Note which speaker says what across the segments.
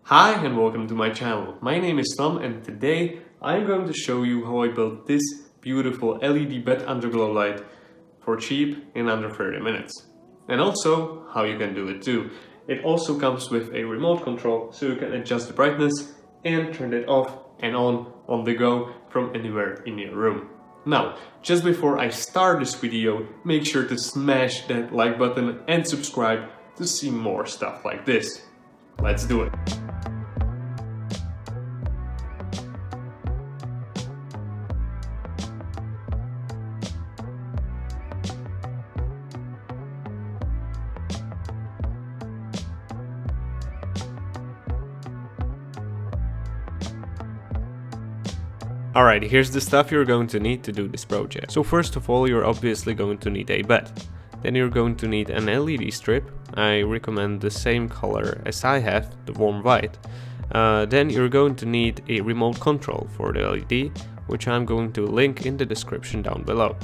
Speaker 1: Hi and welcome to my channel. My name is Tom and today I'm going to show you how I built this beautiful LED bed underglow light for cheap in under 30 minutes. And also how you can do it too. It also comes with a remote control so you can adjust the brightness and turn it off and on the go from anywhere in your room. Now, just before I start this video, make sure to smash that like button and subscribe to see more stuff like this. Let's do it. Alright, here's the stuff you're going to need to do this project. So first of all, you're obviously going to need a bed. Then you're going to need an LED strip. I recommend the same color as I have, the warm white. Then you're going to need a remote control for the LED, which I'm going to link in the description down below.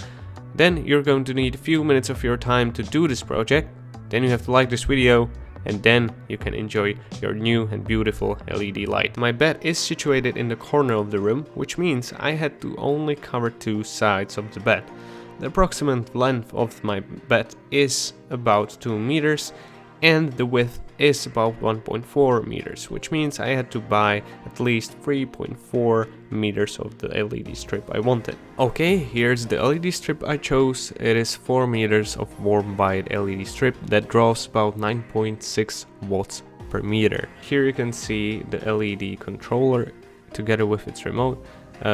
Speaker 1: Then you're going to need a few minutes of your time to do this project. Then you have to like this video, and then you can enjoy your new and beautiful LED light. My bed is situated in the corner of the room, which means I had to only cover two sides of the bed. The approximate length of my bed is about 2 meters and the width is about 1.4 meters, which means I had to buy at least 3.4 meters of the LED strip I wanted. Okay, here's the LED strip I chose. It is 4 meters of warm white LED strip that draws about 9.6 watts per meter. Here you can see the LED controller together with its remote.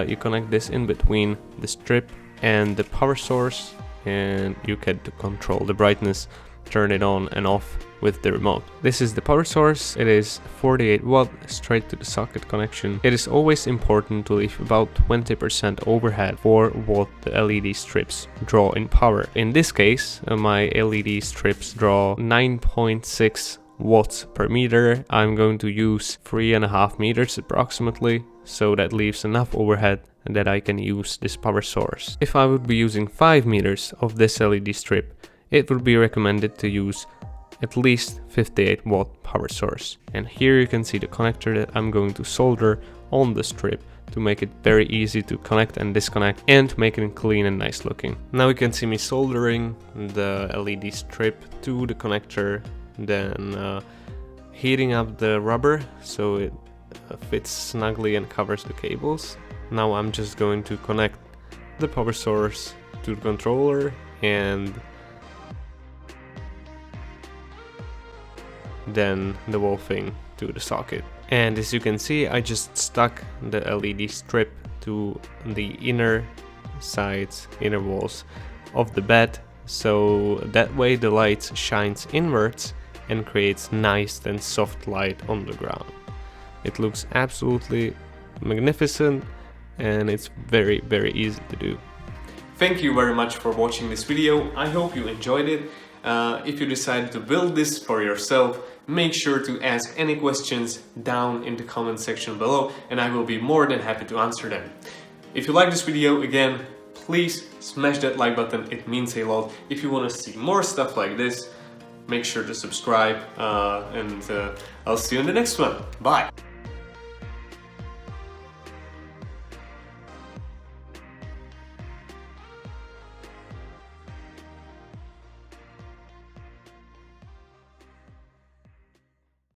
Speaker 1: You connect this in between the strip and the power source, and you can control the brightness, turn it on and off with the remote. This is the power source. It is 48 watt straight to the socket connection. It is always important to leave about 20% overhead for what the LED strips draw in power. In this case, my LED strips draw 9.6 watts per meter. I'm going to use 3.5 meters approximately, so that leaves enough overhead that I can use this power source. If I would be using 5 meters of this LED strip, it would be recommended to use at least 58 watt power source. And here you can see the connector that I'm going to solder on the strip to make it very easy to connect and disconnect and to make it clean and nice looking. Now you can see me soldering the LED strip to the connector, then heating up the rubber so it fits snugly and covers the cables. Now I'm just going to connect the power source to the controller and then the whole thing to the socket. And as you can see, I just stuck the LED strip to the inner sides, inner walls of the bed, so that way the light shines inwards and creates nice and soft light on the ground. It looks absolutely magnificent and it's very easy to do. Thank you very much for watching this video. I hope you enjoyed it. If you decided to build this for yourself, make sure to ask any questions down in the comment section below and I will be more than happy to answer them. If you like this video, again, please smash that like button, it means a lot. If you want to see more stuff like this, make sure to subscribe and I'll see you in the next one. Bye!